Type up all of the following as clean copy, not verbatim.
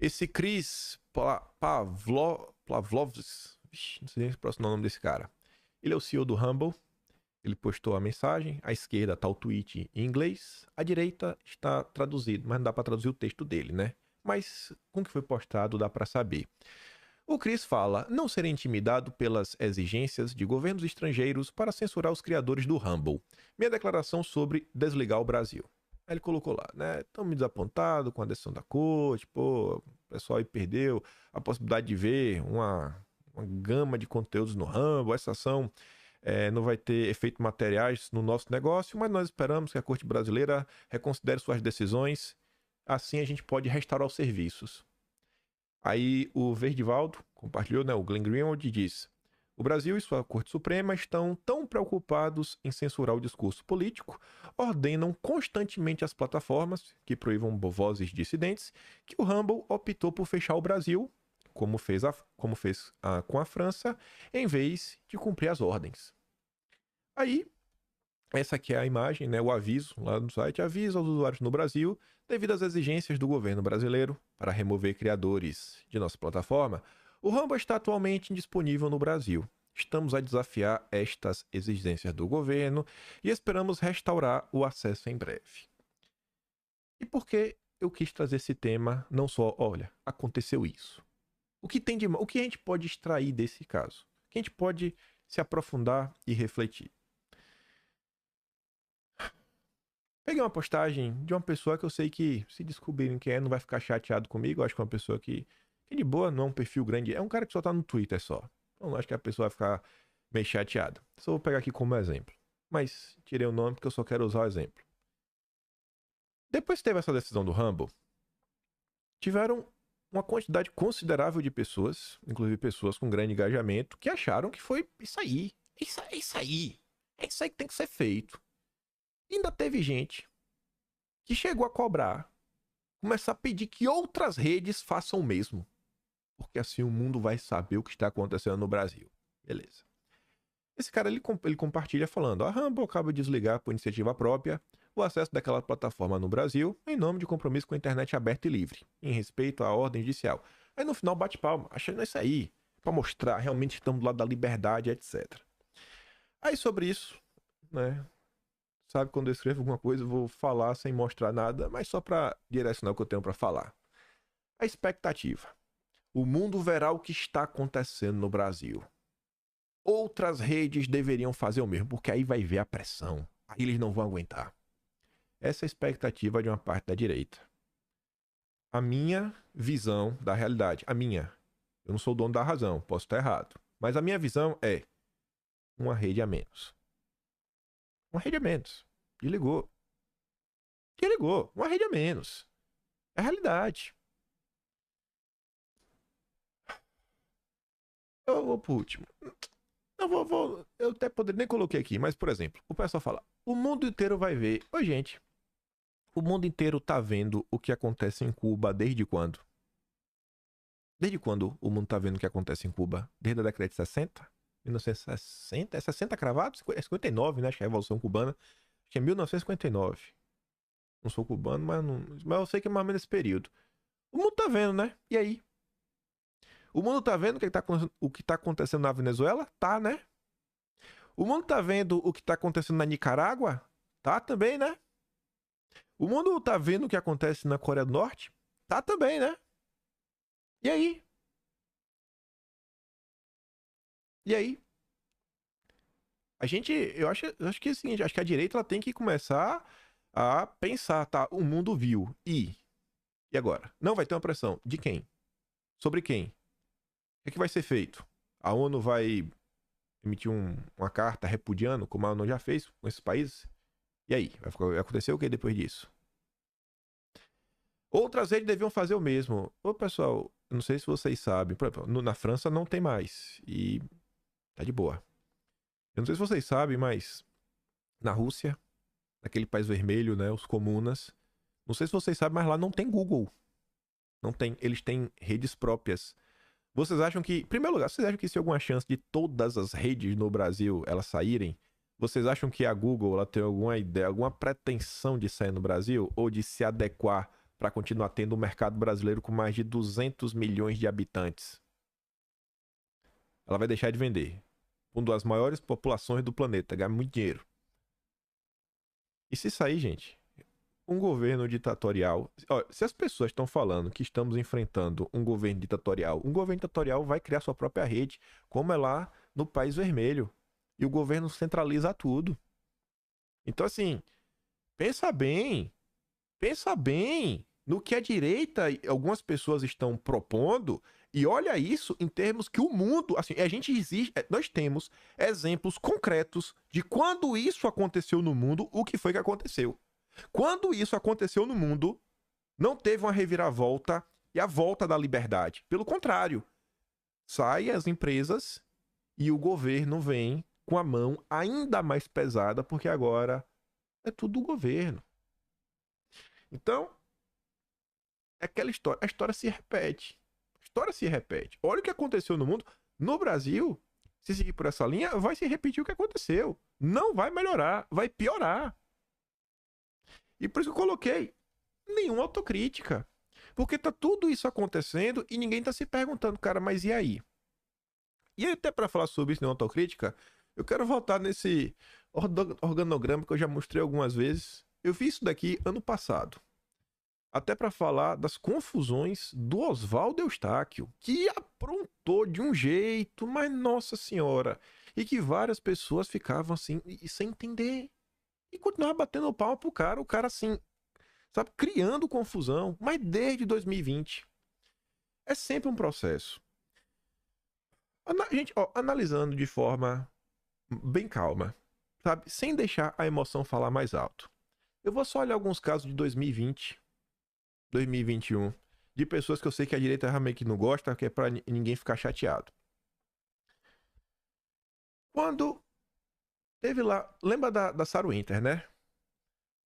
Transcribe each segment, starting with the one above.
Esse Chris Pavlovs, não sei nem se é o nome desse cara. Ele é o CEO do Rumble. Ele postou a mensagem. À esquerda está o tweet em inglês. À direita está traduzido, mas não dá para traduzir o texto dele, né? Mas com o que foi postado dá para saber. O Chris fala não ser intimidado pelas exigências de governos estrangeiros para censurar os criadores do Rumble. Minha declaração sobre desligar o Brasil. Aí ele colocou lá, né? Estamos desapontados com a decisão da corte, pô, o pessoal aí perdeu a possibilidade de ver uma gama de conteúdos no Rumble. Essa ação não vai ter efeitos materiais no nosso negócio, mas nós esperamos que a corte brasileira reconsidere suas decisões. Assim a gente pode restaurar os serviços. Aí o Verdivaldo compartilhou, né? O Glenn Greenwald diz: o Brasil e sua Corte Suprema estão tão preocupados em censurar o discurso político, ordenam constantemente as plataformas que proíbam vozes dissidentes, que o Rumble optou por fechar o Brasil, como fez com a França, em vez de cumprir as ordens. Aí essa aqui é a imagem, né, o aviso lá no site. Avisa aos usuários no Brasil, devido às exigências do governo brasileiro para remover criadores de nossa plataforma, o Rumble está atualmente indisponível no Brasil. Estamos a desafiar estas exigências do governo e esperamos restaurar o acesso em breve. E por que eu quis trazer esse tema? Não só, olha, aconteceu isso. O que a gente pode extrair desse caso? O que a gente pode se aprofundar e refletir? Peguei uma postagem de uma pessoa que eu sei que, se descobrirem quem é, não vai ficar chateado comigo. Eu acho que é uma pessoa que de boa, não é um perfil grande. É um cara que só tá no Twitter só. Então, acho que a pessoa vai ficar meio chateada. Só vou pegar aqui como exemplo. Mas tirei o nome porque eu só quero usar o exemplo. Depois que teve essa decisão do Rumble, tiveram uma quantidade considerável de pessoas, inclusive pessoas com grande engajamento, que acharam que foi isso aí. É isso aí. É isso aí que tem que ser feito. E ainda teve gente que chegou a cobrar, começar a pedir que outras redes façam o mesmo. Porque assim o mundo vai saber o que está acontecendo no Brasil. Beleza. Esse cara ele compartilha falando: a Rumble acaba de desligar por iniciativa própria o acesso daquela plataforma no Brasil em nome de compromisso com a internet aberta e livre, em respeito à ordem judicial. Aí no final bate palma, achando isso aí, para mostrar realmente que estamos do lado da liberdade, etc. Aí sobre isso, né? Sabe, quando eu escrevo alguma coisa, eu vou falar sem mostrar nada, mas só para direcionar o que eu tenho para falar. A expectativa. O mundo verá o que está acontecendo no Brasil. Outras redes deveriam fazer o mesmo, porque aí vai ver a pressão. Aí eles não vão aguentar. Essa é a expectativa de uma parte da direita. A minha visão da realidade, a minha, eu não sou o dono da razão, posso estar errado, mas a minha visão é uma rede a menos. Uma rede a menos. Desligou. Desligou. Uma rede a menos. É a realidade. Eu vou pro último. Eu até poderia, nem coloquei aqui, mas por exemplo, o pessoal fala: o mundo inteiro vai ver. Ô, gente, o mundo inteiro tá vendo o que acontece em Cuba desde quando? Desde quando o mundo tá vendo o que acontece em Cuba? Desde a década de 60? 1960? É 60 cravado? É 59, né? Acho que é a Revolução Cubana. Acho que é 1959. Não sou cubano, mas eu sei que é mais ou menos esse período. O mundo tá vendo, né? E aí? O mundo tá vendo o que tá acontecendo na Venezuela? Tá, né? O mundo tá vendo o que tá acontecendo na Nicarágua? Tá também, né? O mundo tá vendo o que acontece na Coreia do Norte? Tá também, né? E aí? E aí? Eu acho que é o seguinte, acho que a direita ela tem que começar a pensar, tá? O mundo viu. E agora? Não vai ter uma pressão. De quem? Sobre quem? O que vai ser feito? A ONU vai emitir uma carta repudiando, como a ONU já fez com esses países? E aí? Vai acontecer o que depois disso? Outras redes deviam fazer o mesmo. Ô, pessoal, eu não sei se vocês sabem. Por exemplo, na França não tem mais. E tá de boa. Eu não sei se vocês sabem, mas na Rússia, naquele país vermelho, né? Os comunas. Não sei se vocês sabem, mas lá não tem Google. Não tem. Eles têm redes próprias. Vocês acham que, em primeiro lugar, vocês acham que existe alguma chance de todas as redes no Brasil elas saírem? Vocês acham que a Google ela tem alguma ideia, alguma pretensão de sair no Brasil ou de se adequar para continuar tendo um mercado brasileiro com mais de 200 milhões de habitantes. Ela vai deixar de vender. Uma das maiores populações do planeta, ganha muito dinheiro. E se sair, gente, um governo ditatorial... Ó, se as pessoas estão falando que estamos enfrentando um governo ditatorial vai criar sua própria rede, como é lá no País Vermelho. E o governo centraliza tudo. Então, assim, pensa bem no que a direita e algumas pessoas estão propondo e olha isso em termos que o mundo, assim, a gente existe, nós temos exemplos concretos de quando isso aconteceu no mundo, o que foi que aconteceu. Quando isso aconteceu no mundo, não teve uma reviravolta e a volta da liberdade. Pelo contrário, saem as empresas e o governo vem com a mão ainda mais pesada, porque agora é tudo o governo. Então, é aquela história. A história se repete. Olha o que aconteceu no mundo. No Brasil, se seguir por essa linha, vai se repetir o que aconteceu. Não vai melhorar, vai piorar. E por isso que eu coloquei nenhuma autocrítica. Porque tá tudo isso acontecendo e ninguém tá se perguntando, cara, mas e aí? E até para falar sobre isso, nenhuma autocrítica, eu quero voltar nesse organograma que eu já mostrei algumas vezes. Eu fiz isso daqui ano passado. Até para falar das confusões do Oswaldo Eustáquio, que aprontou de um jeito, mas nossa senhora, e que várias pessoas ficavam assim, sem entender. E continuava batendo palma pro cara, o cara assim, sabe, criando confusão, mas desde 2020. É sempre um processo. Gente, ó, analisando de forma bem calma, sabe, sem deixar a emoção falar mais alto. Eu vou só olhar alguns casos de 2020, 2021, de pessoas que eu sei que a direita realmente não gosta, que é pra ninguém ficar chateado. Quando teve lá, lembra da Sarah Winter, né?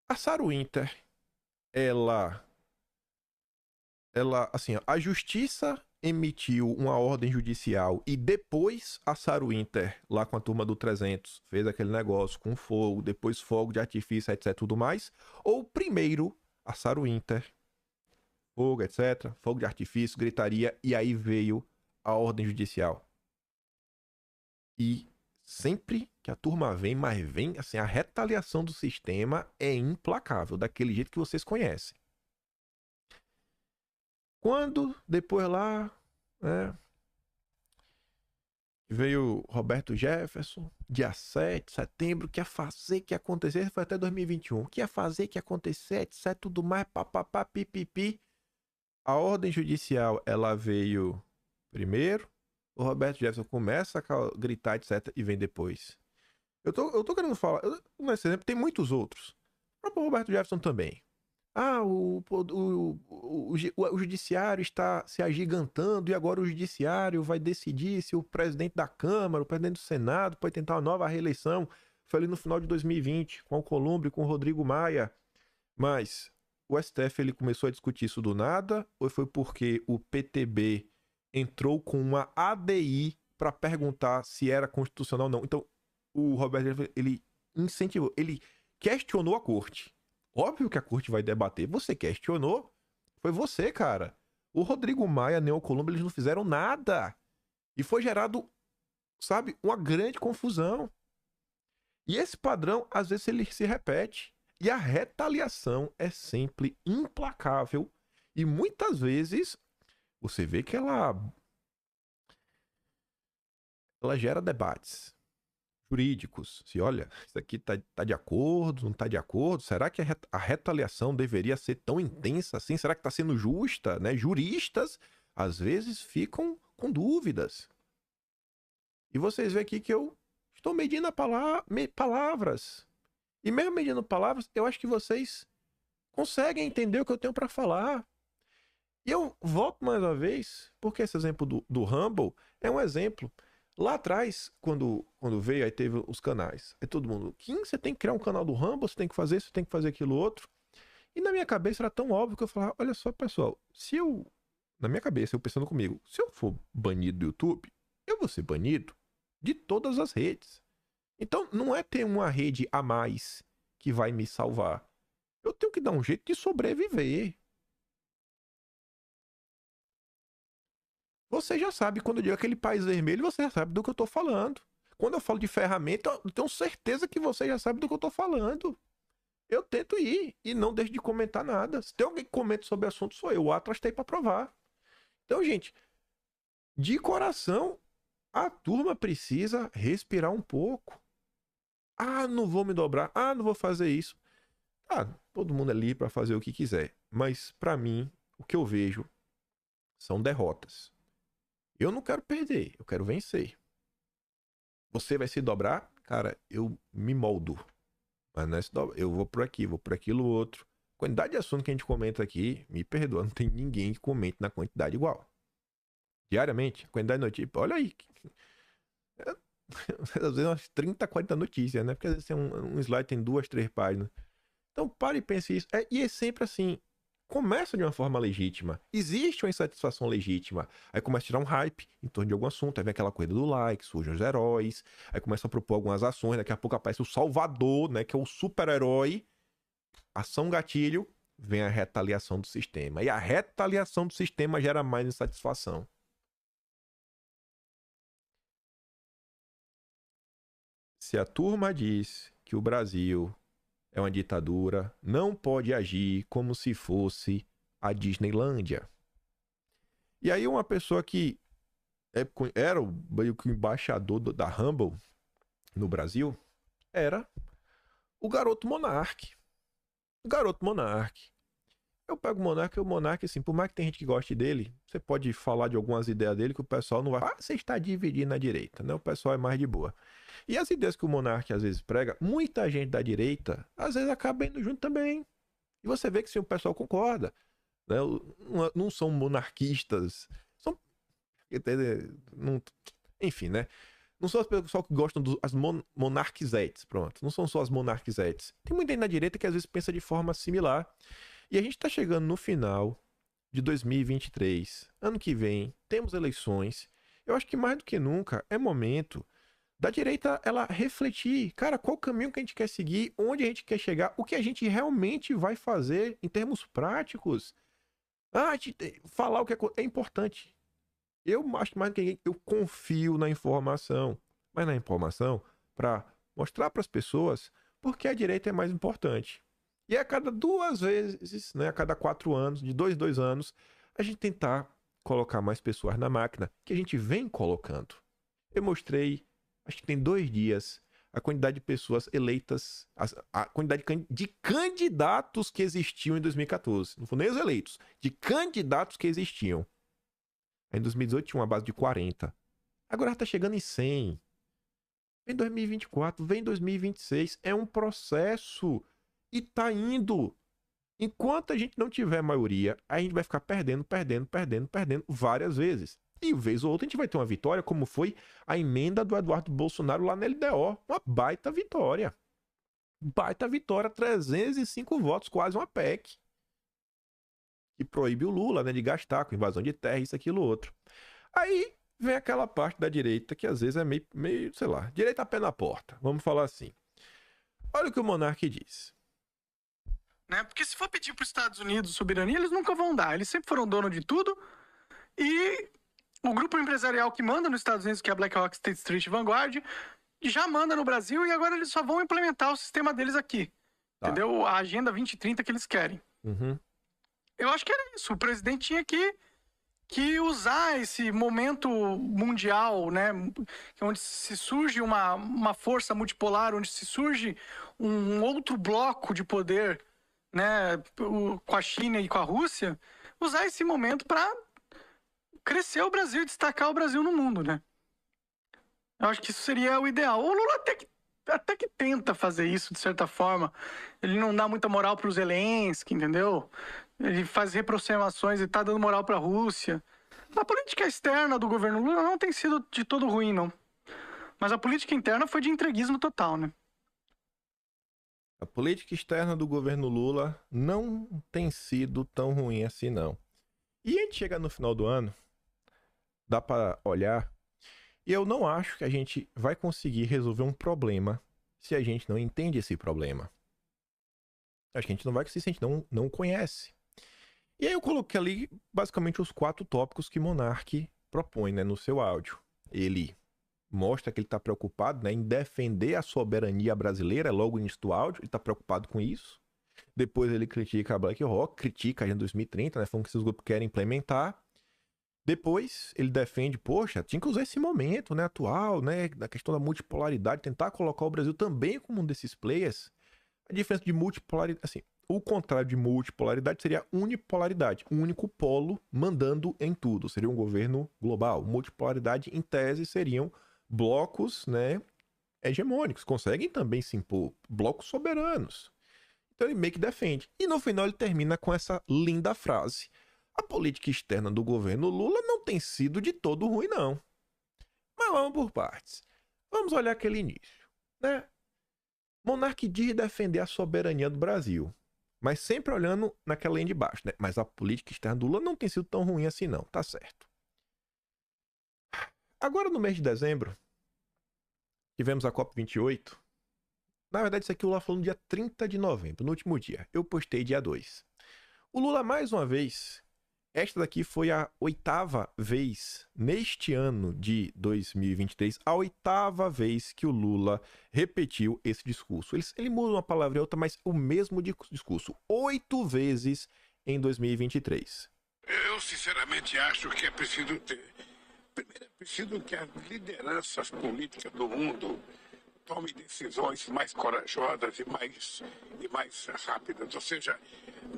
A Sarah Winter, ela, assim, a justiça emitiu uma ordem judicial e depois a Sarah Winter, lá com a turma do 300, fez aquele negócio com fogo, depois fogo de artifício, etc, tudo mais, ou primeiro a Sarah Winter, fogo, etc, fogo de artifício, gritaria, e aí veio a ordem judicial. E sempre que a turma vem, mas vem, assim, a retaliação do sistema é implacável, daquele jeito que vocês conhecem. Quando, depois lá, né, veio Roberto Jefferson, dia 7 de setembro, que ia fazer, que ia acontecer, foi até 2021, que ia fazer, que ia acontecer, etc, tudo mais, papapá, pipipi. A ordem judicial, ela veio primeiro, o Roberto Jefferson começa a gritar, etc, e vem depois. Eu tô querendo falar, nesse exemplo tem muitos outros. O próprio Roberto Jefferson também. Ah, o judiciário está se agigantando e agora o judiciário vai decidir se o presidente da Câmara, o presidente do Senado pode tentar uma nova reeleição. Foi ali no final de 2020, com o Alcolumbre, com o Rodrigo Maia. Mas o STF ele começou a discutir isso do nada ou foi porque o PTB entrou com uma ADI para perguntar se era constitucional ou não? Então, o Roberto Jefferson, ele incentivou, ele questionou a corte. Óbvio que a corte vai debater. Você questionou? Foi você, cara. O Rodrigo Maia, nem o Alcolumbre, eles não fizeram nada. E foi gerado, sabe, uma grande confusão. E esse padrão, às vezes, ele se repete. E a retaliação é sempre implacável. E muitas vezes, você vê que ela gera debates jurídicos. Se olha, isso aqui tá de acordo, não tá de acordo? Será que a retaliação deveria ser tão intensa assim? Será que tá sendo justa, né? Juristas, às vezes, ficam com dúvidas. E vocês veem aqui que eu estou medindo palavras. E mesmo medindo palavras, eu acho que vocês conseguem entender o que eu tenho para falar. E eu volto mais uma vez, porque esse exemplo do Rumble é um exemplo. Lá atrás, quando veio, aí teve os canais. Aí todo mundo, Kim, você tem que criar um canal do Rumble, você tem que fazer isso, você tem que fazer aquilo outro. E na minha cabeça era tão óbvio que eu falava, olha só, pessoal, na minha cabeça, eu pensando comigo, se eu for banido do YouTube, eu vou ser banido de todas as redes. Então, não é ter uma rede a mais que vai me salvar. Eu tenho que dar um jeito de sobreviver. Você já sabe, quando eu digo aquele país vermelho, você já sabe do que eu tô falando. Quando eu falo de ferramenta, eu tenho certeza que você já sabe do que eu tô falando. Eu tento ir e não deixo de comentar nada. Se tem alguém que comenta sobre o assunto, sou eu. O Atlas tem pra provar. Então, gente, de coração, a turma precisa respirar um pouco. Ah, não vou me dobrar. Ah, não vou fazer isso. Ah, todo mundo é livre pra fazer o que quiser. Mas, pra mim, o que eu vejo são derrotas. Eu não quero perder, eu quero vencer. Você vai se dobrar? Cara, eu me moldo. Mas não é se dobrar. Eu vou por aqui, vou por aquilo outro. Quantidade de assunto que a gente comenta aqui, me perdoa, não tem ninguém que comente na quantidade igual. Diariamente, a quantidade de notícias. Olha aí. Às vezes umas 30, 40 notícias, né? Porque às vezes tem um slide tem 2, 3 páginas. Então pare e pense isso. E é sempre assim. Começa de uma forma legítima. Existe uma insatisfação legítima. Aí começa a tirar um hype em torno de algum assunto. Aí vem aquela coisa do like, surgem os heróis. Aí começa a propor algumas ações. Daqui a pouco aparece o Salvador, né? Que é o super-herói. Ação gatilho. Vem a retaliação do sistema. E a retaliação do sistema gera mais insatisfação. Se a turma diz que o Brasil é uma ditadura, não pode agir como se fosse a Disneylândia. E aí uma pessoa que era meio que o embaixador da Humble no Brasil era o Garoto Monark. O Garoto Monark. Eu pego o Monark, assim, por mais que tem gente que goste dele, você pode falar de algumas ideias dele que o pessoal não vai. Ah, você está dividindo a direita, né? O pessoal é mais de boa. E as ideias que o Monark às vezes prega, muita gente da direita às vezes acaba indo junto também. E você vê que sim, o pessoal concorda. Né? Não são monarquistas. São. Enfim, né? Não são as pessoas que gostam das monarquizetes, pronto. Não são só as monarquizetes. Tem muita gente na direita que às vezes pensa de forma similar. E a gente está chegando no final de 2023. Ano que vem, temos eleições. Eu acho que mais do que nunca é momento da direita ela refletir, cara, qual o caminho que a gente quer seguir, onde a gente quer chegar, o que a gente realmente vai fazer em termos práticos. Ah, falar o que é importante. Eu acho que mais do que ninguém, eu confio na informação, mas na informação para mostrar para as pessoas porque a direita é mais importante. E a cada 2 vezes, né, a cada 4 anos, de 2 em 2 anos, a gente tentar colocar mais pessoas na máquina, que a gente vem colocando. Eu mostrei, acho que tem 2 dias, a quantidade de pessoas eleitas, a quantidade de candidatos que existiam em 2014. Não foram nem os eleitos, de candidatos que existiam. Em 2018 tinha uma base de 40. Agora tá chegando em 100. Vem 2024, vem 2026. É um processo. E tá indo. Enquanto a gente não tiver maioria, a gente vai ficar perdendo várias vezes. E vez ou outra a gente vai ter uma vitória, como foi a emenda do Eduardo Bolsonaro lá na LDO. Uma baita vitória. Baita vitória, 305 votos, quase uma PEC. Que proíbe o Lula, né, de gastar com invasão de terra, isso, aquilo, outro. Aí vem aquela parte da direita que às vezes é meio sei lá, direita a pé na porta, vamos falar assim. Olha o que o Monark diz. Né? Porque se for pedir para os Estados Unidos soberania, eles nunca vão dar. Eles sempre foram dono de tudo. E o grupo empresarial que manda nos Estados Unidos, que é a BlackRock, State Street e Vanguard, já manda no Brasil e agora eles só vão implementar o sistema deles aqui. Tá. Entendeu? A Agenda 2030 que eles querem. Uhum. Eu acho que era isso. O presidente tinha que usar esse momento mundial, né, onde se surge uma força multipolar, onde se surge um outro bloco de poder, né, com a China e com a Rússia, usar esse momento para crescer o Brasil e destacar o Brasil no mundo, né? Eu acho que isso seria o ideal. O Lula até que tenta fazer isso, de certa forma. Ele não dá muita moral para o Zelensky, entendeu? Ele faz reaproximações e tá dando moral para a Rússia. A política externa do governo Lula não tem sido de todo ruim, não. Mas a política interna foi de entreguismo total, né? A política externa do governo Lula não tem sido tão ruim assim, não. E a gente chega no final do ano, dá para olhar, e eu não acho que a gente vai conseguir resolver um problema se a gente não entende esse problema. Acho que a gente não vai conseguir se a gente não conhece. E aí eu coloquei ali basicamente os 4 tópicos que Monark propõe, né, no seu áudio. Ele mostra que ele está preocupado, né, em defender a soberania brasileira, logo no início do áudio, ele está preocupado com isso. Depois ele critica a BlackRock, critica a Agenda 2030, né, falando que esses grupos querem implementar. Depois ele defende, poxa, tinha que usar esse momento, né, atual, né, da questão da multipolaridade, tentar colocar o Brasil também como um desses players. A diferença de multipolaridade, assim, o contrário de multipolaridade seria unipolaridade, um único polo mandando em tudo, seria um governo global. Multipolaridade, em tese, seriam blocos, né, hegemônicos, conseguem também se impor, blocos soberanos. Então ele meio que defende. E no final ele termina com essa linda frase: a política externa do governo Lula não tem sido de todo ruim, não. Mas vamos por partes. Vamos olhar aquele início, né? Monark diz defender a soberania do Brasil, mas sempre olhando naquela linha de baixo, né? Mas a política externa do Lula não tem sido tão ruim assim, não. Tá certo. Agora, no mês de dezembro, tivemos a COP28. Na verdade, isso aqui o Lula falou no dia 30 de novembro, no último dia. Eu postei dia 2. O Lula, mais uma vez, esta daqui foi a 8ª vez, neste ano de 2023, a 8ª vez que o Lula repetiu esse discurso. Ele muda uma palavra e outra, mas o mesmo discurso. 8 vezes em 2023. Eu, sinceramente, acho que é preciso ter... Primeiro, é preciso que as lideranças políticas do mundo tome decisões mais corajosas e mais rápidas. Ou seja,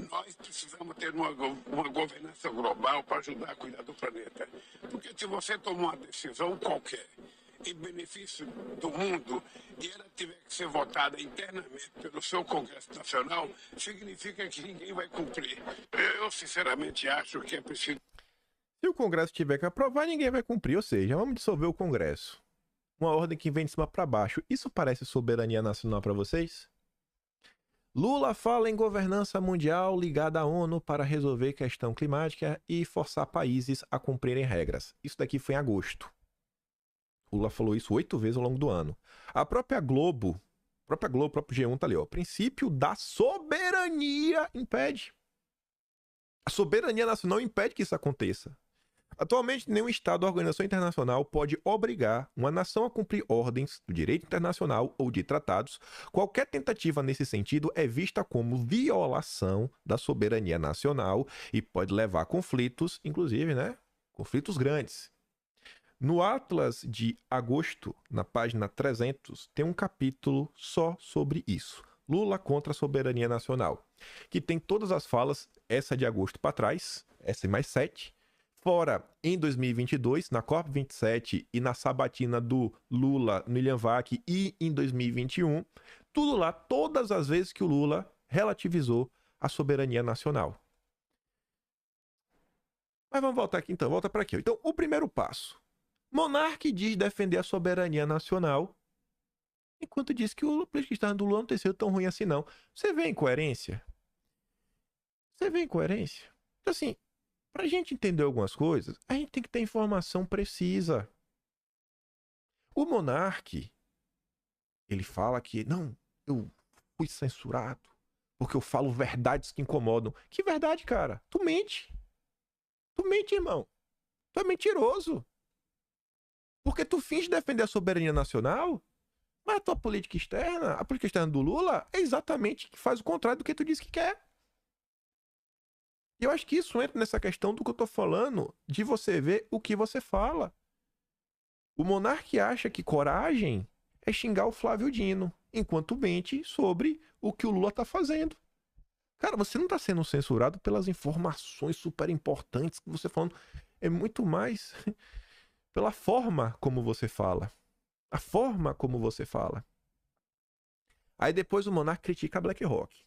nós precisamos ter uma governança global para ajudar a cuidar do planeta. Porque se você tomar uma decisão qualquer em benefício do mundo e ela tiver que ser votada internamente pelo seu Congresso Nacional, significa que ninguém vai cumprir. Eu, sinceramente, acho que é preciso... Se o Congresso tiver que aprovar, ninguém vai cumprir. Ou seja, vamos dissolver o Congresso. Uma ordem que vem de cima para baixo. Isso parece soberania nacional para vocês? Lula fala em governança mundial ligada à ONU para resolver questão climática e forçar países a cumprirem regras. Isso daqui foi em agosto. Lula falou isso 8 vezes ao longo do ano. A própria Globo, o próprio G1 tá ali, ó. O princípio da soberania impede. A soberania nacional impede que isso aconteça. Atualmente, nenhum Estado ou organização internacional pode obrigar uma nação a cumprir ordens do direito internacional ou de tratados. Qualquer tentativa nesse sentido é vista como violação da soberania nacional e pode levar a conflitos, inclusive, né? Conflitos grandes. No Atlas de agosto, na página 300, tem um capítulo só sobre isso. Lula contra a soberania nacional, que tem todas as falas, essa de agosto para trás, essa e mais 7. Fora, em 2022, na COP27 e na sabatina do Lula no Ilhan Vac e em 2021, tudo lá, todas as vezes que o Lula relativizou a soberania nacional. Mas vamos voltar aqui então, volta para aqui. Então, o primeiro passo. Monark diz defender a soberania nacional, enquanto diz que o político externo do Lula não tem sido tão ruim assim não. Você vê a incoerência? Você vê a incoerência? Então, assim, pra gente entender algumas coisas, a gente tem que ter informação precisa. O Monark, ele fala que, não, eu fui censurado porque eu falo verdades que incomodam. Que verdade, cara? Tu mente. Tu mente, irmão. Tu é mentiroso. Porque tu finge defender a soberania nacional, mas a tua política externa, a política externa do Lula, é exatamente que faz o contrário do que tu disse que quer. E eu acho que isso entra nessa questão do que eu tô falando, de você ver o que você fala. O Monark acha que coragem é xingar o Flávio Dino, enquanto mente sobre o que o Lula tá fazendo. Cara, você não tá sendo censurado pelas informações super importantes que você falando. É muito mais pela forma como você fala. A forma como você fala. Aí depois o Monark critica a BlackRock.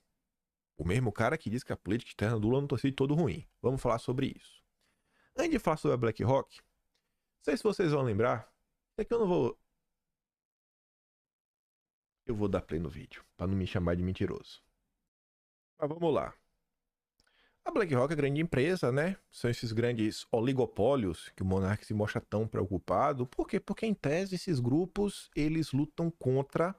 O mesmo cara que diz que a política externa do Lula não tem sido todo ruim. Vamos falar sobre isso. Antes de falar sobre a BlackRock, não sei se vocês vão lembrar, é que eu não vou... Eu vou dar play no vídeo, para não me chamar de mentiroso. Mas vamos lá. A BlackRock é grande empresa, né? São esses grandes oligopólios que o Monark se mostra tão preocupado. Por quê? Porque, em tese, esses grupos, eles lutam contra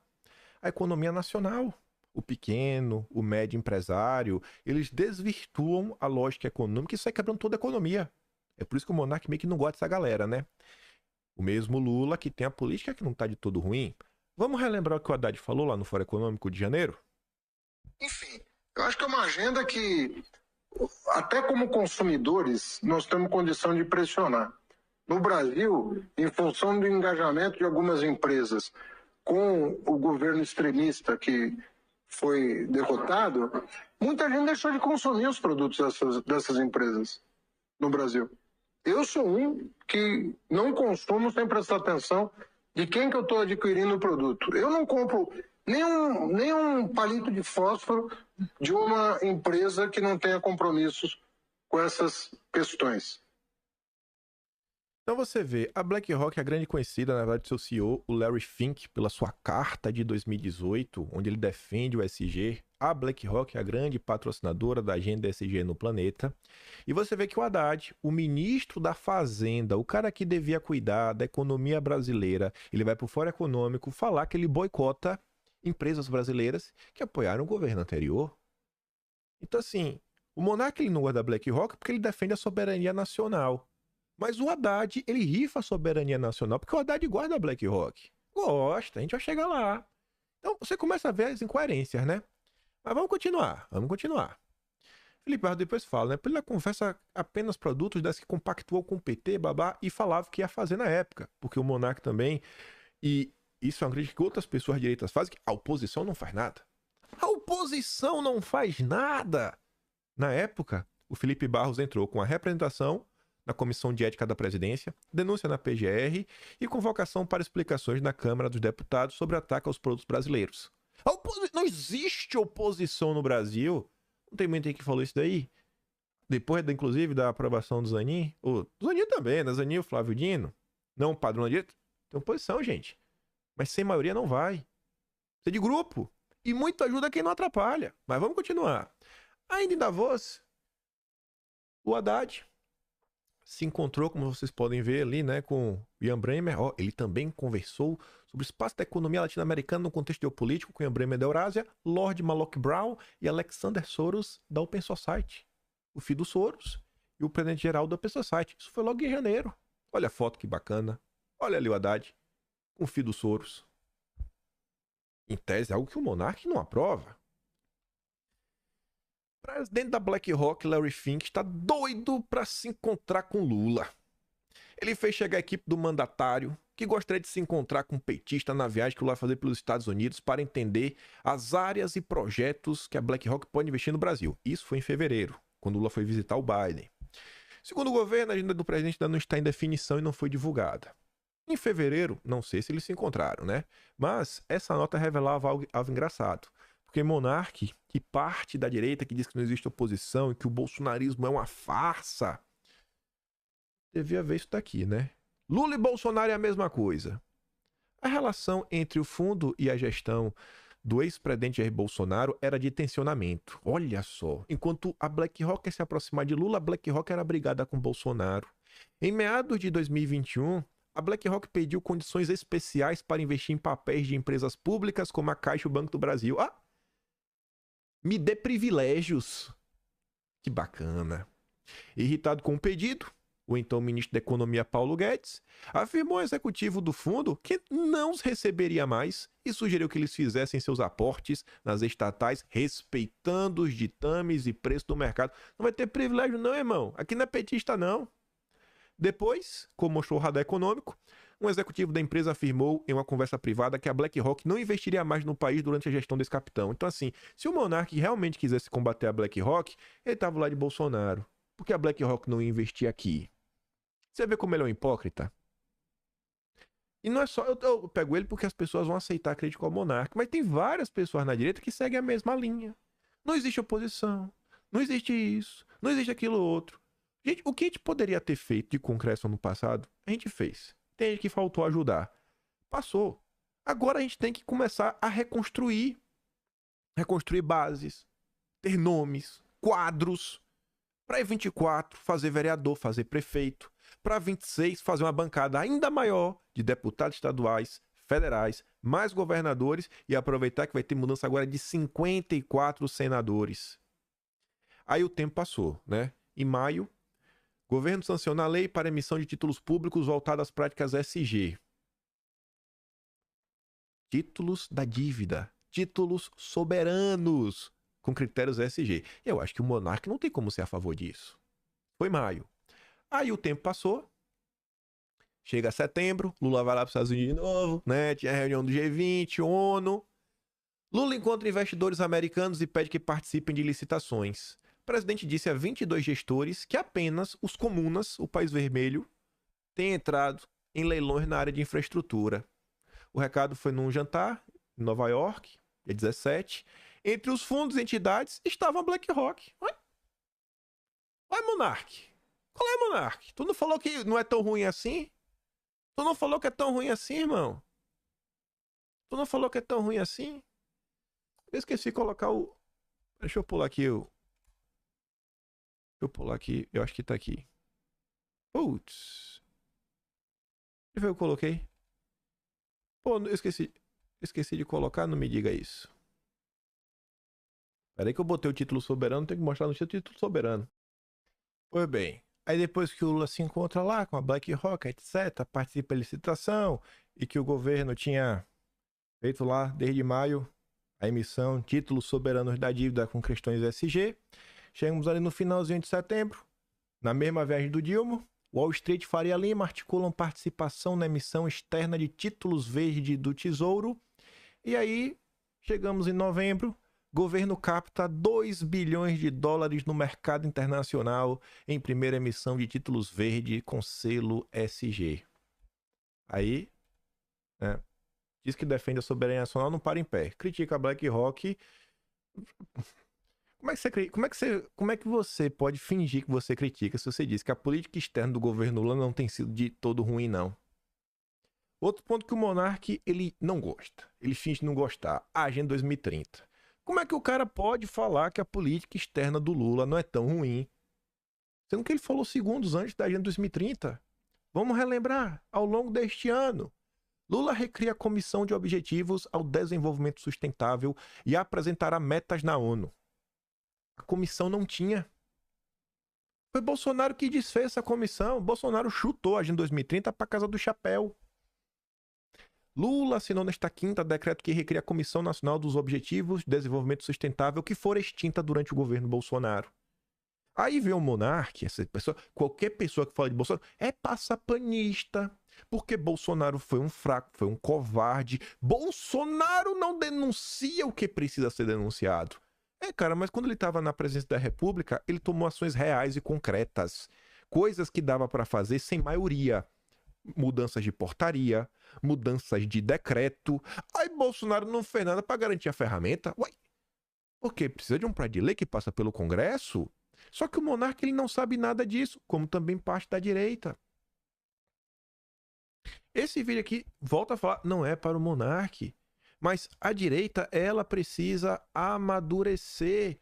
a economia nacional. O pequeno, o médio empresário, eles desvirtuam a lógica econômica e sai quebrando toda a economia. É por isso que o Monark meio que não gosta dessa galera, né? O mesmo Lula que tem a política que não tá de todo ruim. Vamos relembrar o que o Haddad falou lá no Fórum Econômico de janeiro? Enfim, eu acho que é uma agenda que, até como consumidores, nós temos condição de pressionar. No Brasil, em função do engajamento de algumas empresas com o governo extremista que foi derrotado, muita gente deixou de consumir os produtos dessas empresas no Brasil. Eu sou um que não consumo sem prestar atenção de quem que eu estou adquirindo o produto. Eu não compro nem um palito de fósforo de uma empresa que não tenha compromissos com essas questões. Então você vê, a BlackRock é a grande conhecida, na verdade, do seu CEO, o Larry Fink, pela sua carta de 2018, onde ele defende o ESG. A BlackRock é a grande patrocinadora da agenda ESG no planeta. E você vê que o Haddad, o ministro da Fazenda, o cara que devia cuidar da economia brasileira, ele vai para o Fórum Econômico falar que ele boicota empresas brasileiras que apoiaram o governo anterior. Então assim, o Monark ele não gosta da BlackRock porque ele defende a soberania nacional. Mas o Haddad, ele rifa a soberania nacional, porque o Haddad gosta da BlackRock. Gosta, a gente vai chegar lá. Então, você começa a ver as incoerências, né? Mas vamos continuar. Felipe Barro depois fala, né? Ele confessa apenas produtos das que compactuou com o PT, babá, e falava que ia fazer na época. Porque o Monark também, e isso é uma crítica que outras pessoas direitas fazem, que a oposição não faz nada. A oposição não faz nada! Na época, o Felipe Barros entrou com a representação na Comissão de Ética da Presidência, denúncia na PGR e convocação para explicações na Câmara dos Deputados sobre ataque aos produtos brasileiros. Não existe oposição no Brasil. Não tem muita gente que falou isso daí. Depois, inclusive, da aprovação do Zanin. Do Zanin também, né? Zanin e o Flávio Dino. Não padrão da direita. Tem oposição, gente. Mas sem maioria não vai. Precisa de grupo. E muito ajuda quem não atrapalha. Mas vamos continuar. Ainda em Davos, o Haddad se encontrou, como vocês podem ver ali, né, com o Ian Bremmer. Ele também conversou sobre o espaço da economia latino-americana no contexto geopolítico com Ian Bremmer da Eurásia, Lord Malloch Brown e Alexander Soros da Open Society. O filho do Soros e o presidente-geral da Open Society. Isso foi logo em janeiro. Olha a foto que bacana. Olha ali o Haddad com o filho do Soros. Em tese, é algo que o Monark não aprova. O presidente da BlackRock, Larry Fink, está doido para se encontrar com Lula. Ele fez chegar a equipe do mandatário, que gostaria de se encontrar com um petista na viagem que Lula vai fazer pelos Estados Unidos para entender as áreas e projetos que a BlackRock pode investir no Brasil. Isso foi em fevereiro, quando Lula foi visitar o Biden. Segundo o governo, a agenda do presidente ainda não está em definição e não foi divulgada. Em fevereiro, não sei se eles se encontraram, né? Mas essa nota revelava algo engraçado. Porque Monark, que parte da direita que diz que não existe oposição e que o bolsonarismo é uma farsa, devia ver isso daqui, né? Lula e Bolsonaro é a mesma coisa. A relação entre o fundo e a gestão do ex-presidente Jair Bolsonaro era de tensionamento. Olha só. Enquanto a BlackRock quer se aproximar de Lula, a BlackRock era brigada com Bolsonaro. Em meados de 2021, a BlackRock pediu condições especiais para investir em papéis de empresas públicas como a Caixa e o Banco do Brasil. Me dê privilégios. Que bacana. Irritado com o pedido, o então ministro da Economia Paulo Guedes afirmou ao executivo do fundo que não os receberia mais e sugeriu que eles fizessem seus aportes nas estatais respeitando os ditames e preço do mercado. Não vai ter privilégio não, irmão. Aqui não é petista não. Depois, como mostrou o Radar Econômico, um executivo da empresa afirmou em uma conversa privada que a BlackRock não investiria mais no país durante a gestão desse capitão. Então, assim, se o Monark realmente quisesse combater a BlackRock, ele estava lá de Bolsonaro. Por que a BlackRock não investia aqui? Você vê como ele é um hipócrita? E não é só... Eu pego ele porque as pessoas vão aceitar a crítica ao Monark, mas tem várias pessoas na direita que seguem a mesma linha. Não existe oposição, não existe isso, não existe aquilo outro. Gente, o que a gente poderia ter feito de concreto no passado, a gente fez. Tem gente que faltou ajudar. Passou. Agora a gente tem que começar a reconstruir. Reconstruir bases, ter nomes, quadros. Para 24, fazer vereador, fazer prefeito. Para 26, fazer uma bancada ainda maior de deputados estaduais, federais, mais governadores e aproveitar que vai ter mudança agora de 54 senadores. Aí o tempo passou, né? Em maio, Governo sanciona a lei para emissão de títulos públicos voltada às práticas SG. Títulos da dívida. Títulos soberanos com critérios SG. Eu acho que o monarca não tem como ser a favor disso. Foi maio. Aí o tempo passou. Chega setembro, Lula vai lá para os Estados Unidos de novo, né? Tinha a reunião do G20, ONU. Lula encontra investidores americanos e pede que participem de licitações. O presidente disse a 22 gestores que apenas os comunas, o País Vermelho, têm entrado em leilões na área de infraestrutura. O recado foi num jantar em Nova York, dia 17. Entre os fundos e entidades estava a BlackRock. Vai, Monark. Qual é, Monark? Tu não falou que não é tão ruim assim? Tu não falou que é tão ruim assim, irmão? Tu não falou que é tão ruim assim? Eu esqueci de colocar o... Deixa eu pular aqui o... Deixa eu pular aqui. Eu acho que tá aqui. Putz. Deixa eu ver o que eu coloquei. Pô, eu esqueci. Esqueci de colocar, não me diga isso. Peraí que eu botei o título soberano, tem que mostrar no título soberano. Pois bem. Aí depois que o Lula se encontra lá com a BlackRock, etc., participa da licitação e que o governo tinha feito lá desde maio a emissão de títulos soberanos da dívida com questões SG. Chegamos ali no finalzinho de setembro, na mesma viagem do Dilma, Wall Street e Faria Lima articulam participação na emissão externa de títulos verde do Tesouro. E aí, chegamos em novembro, governo capta 2 bilhões de dólares no mercado internacional em primeira emissão de títulos verde com selo SG. Aí, né, diz que defende a soberania nacional, não para em pé. Critica a BlackRock. Como é que você pode fingir que você critica se você diz que a política externa do governo Lula não tem sido de todo ruim, não? Outro ponto que o Monark, ele não gosta. Ele finge não gostar. A Agenda 2030. Como é que o cara pode falar que a política externa do Lula não é tão ruim? Sendo que ele falou segundos antes da Agenda 2030. Vamos relembrar. Ao longo deste ano, Lula recria a Comissão de Objetivos ao Desenvolvimento Sustentável e apresentará metas na ONU. A comissão não tinha. Foi Bolsonaro que desfez essa comissão. Bolsonaro chutou a Agenda 2030 para casa do chapéu. Lula assinou nesta quinta decreto que recria a Comissão Nacional dos Objetivos de Desenvolvimento Sustentável que for extinta durante o governo Bolsonaro. Aí vem o monarca, essa pessoa, qualquer pessoa que fala de Bolsonaro é passapanista, porque Bolsonaro foi um fraco, foi um covarde. Bolsonaro não denuncia o que precisa ser denunciado. Cara, mas quando ele estava na presidência da República, ele tomou ações reais e concretas. Coisas que dava para fazer sem maioria. Mudanças de portaria, mudanças de decreto. Aí Bolsonaro não fez nada para garantir a ferramenta. Ué, porque precisa de um projeto de lei que passa pelo Congresso? Só que o monarca ele não sabe nada disso, como também parte da direita. Esse vídeo aqui, volta a falar, não é para o monarca. Mas a direita, ela precisa amadurecer.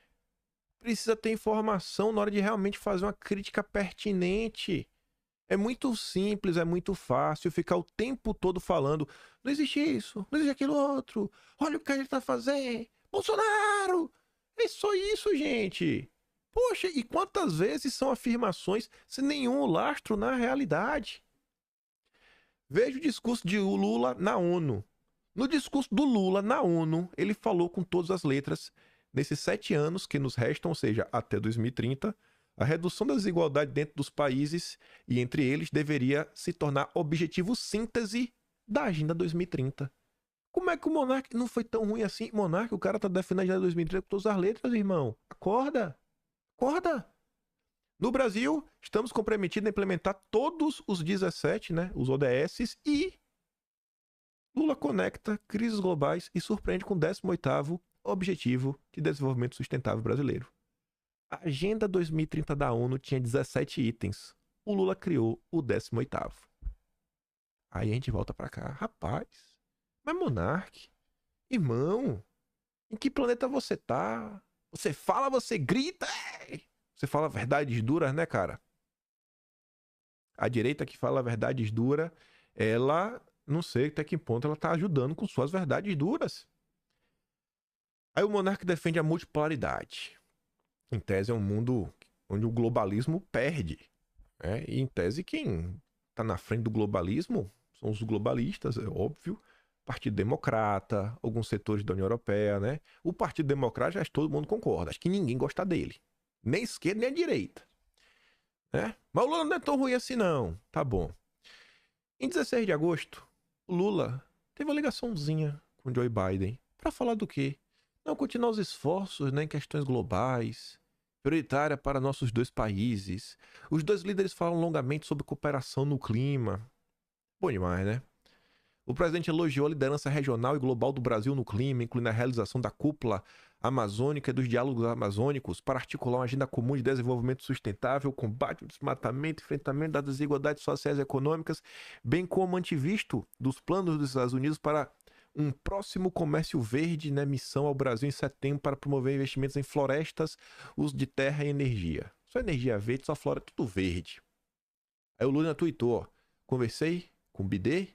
Precisa ter informação na hora de realmente fazer uma crítica pertinente. É muito simples, é muito fácil ficar o tempo todo falando não existe isso, não existe aquilo outro. Olha o que a gente tá fazendo. Bolsonaro! É só isso, gente. Poxa, e quantas vezes são afirmações sem nenhum lastro na realidade? Veja o discurso de Lula na ONU. No discurso do Lula na ONU, ele falou com todas as letras, nesses 7 anos que nos restam, ou seja, até 2030, a redução da desigualdade dentro dos países e entre eles deveria se tornar objetivo síntese da Agenda 2030. Como é que o monarca não foi tão ruim assim? Monarca, o cara tá defendendo a Agenda 2030 com todas as letras, irmão. Acorda! Acorda! No Brasil, estamos comprometidos a implementar todos os 17, né, os ODS, e Lula conecta crises globais e surpreende com o 18º Objetivo de Desenvolvimento Sustentável Brasileiro. A Agenda 2030 da ONU tinha 17 itens. O Lula criou o 18º. Aí a gente volta pra cá. Rapaz, mas monarca, irmão, em que planeta você tá? Você fala, você grita, você fala verdades duras, né, cara? A direita que fala verdades duras, ela, não sei até que ponto ela tá ajudando com suas verdades duras. Aí o monarca defende a multipolaridade. Em tese é um mundo onde o globalismo perde. E em tese, quem está na frente do globalismo são os globalistas, é óbvio. Partido Democrata, alguns setores da União Europeia, né? O Partido Democrata, acho que todo mundo concorda. Acho que ninguém gosta dele. Nem a esquerda, nem a direita. Né? Mas o Lula não é tão ruim assim, não. Tá bom. Em 16 de agosto, o Lula teve uma ligaçãozinha com o Joe Biden. Para falar do quê? Não, continuar os esforços, né, em questões globais, prioritária para nossos dois países. Os dois líderes falam longamente sobre cooperação no clima. Bom demais, né? O presidente elogiou a liderança regional e global do Brasil no clima, incluindo a realização da cúpula amazônica e dos diálogos amazônicos para articular uma agenda comum de desenvolvimento sustentável, combate ao desmatamento, enfrentamento das desigualdades sociais e econômicas, bem como antevisto dos planos dos Estados Unidos para um próximo comércio verde, né, missão ao Brasil em setembro para promover investimentos em florestas, uso de terra e energia. Só energia verde, só floresta, tudo verde. Aí o Lula tweetou, conversei com o Bidê,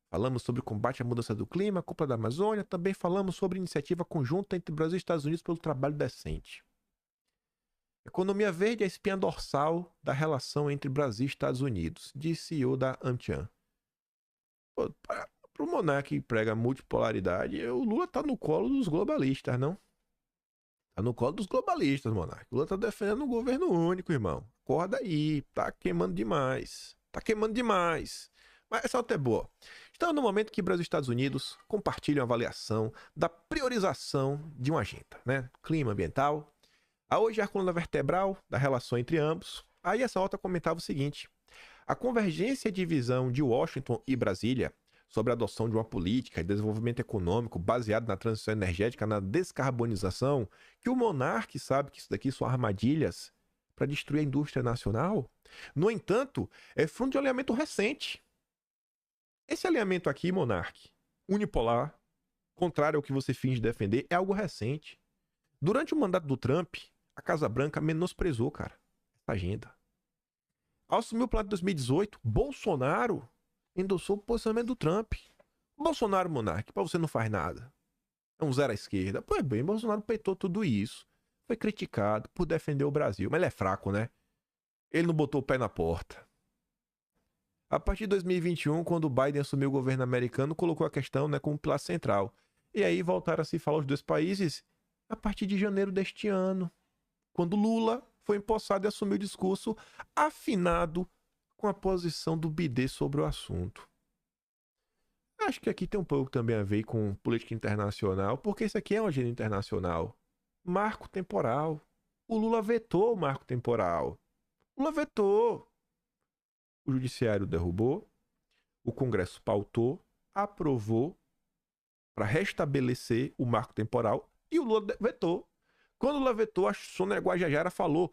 falamos sobre o combate à mudança do clima, a cúpula da Amazônia, também falamos sobre iniciativa conjunta entre Brasil e Estados Unidos pelo trabalho decente. Economia verde é a espinha dorsal da relação entre Brasil e Estados Unidos, disse CEO da AmCham. Para o monarca que prega multipolaridade, o Lula tá no colo dos globalistas, não? Tá no colo dos globalistas, monarca. O Lula tá defendendo um governo único, irmão. Acorda aí, tá queimando demais. Tá queimando demais. Mas essa nota é boa. Estamos no momento que Brasil e Estados Unidos compartilham a avaliação da priorização de uma agenda, né? Clima ambiental. Hoje é a coluna vertebral da relação entre ambos. Aí essa nota comentava o seguinte: a convergência de visão de Washington e Brasília sobre a adoção de uma política de desenvolvimento econômico baseada na transição energética, na descarbonização, que o monarca sabe que isso daqui são armadilhas para destruir a indústria nacional. No entanto, é fruto de um alinhamento recente. Esse alinhamento aqui, monarca, unipolar, contrário ao que você finge defender, é algo recente. Durante o mandato do Trump, a Casa Branca menosprezou, cara, essa agenda. Ao assumir o plano de 2018, Bolsonaro endossou o posicionamento do Trump. Bolsonaro, monarca, pra você não faz nada. É um zero à esquerda. Pois bem, Bolsonaro peitou tudo isso. Foi criticado por defender o Brasil. Mas ele é fraco, né? Ele não botou o pé na porta. A partir de 2021, quando o Biden assumiu o governo americano, colocou a questão, né, como pilar central. E aí voltaram a se falar os dois países a partir de janeiro deste ano, quando Lula foi empossado e assumiu o discurso afinado com a posição do Bidê sobre o assunto. Acho que aqui tem um pouco também a ver com política internacional, porque isso aqui é uma agenda internacional. Marco temporal. O Lula vetou o marco temporal. O Lula vetou. O Judiciário derrubou, o Congresso pautou, aprovou para restabelecer o marco temporal e o Lula vetou. Quando o Lula vetou, a Sônia Guajajara falou: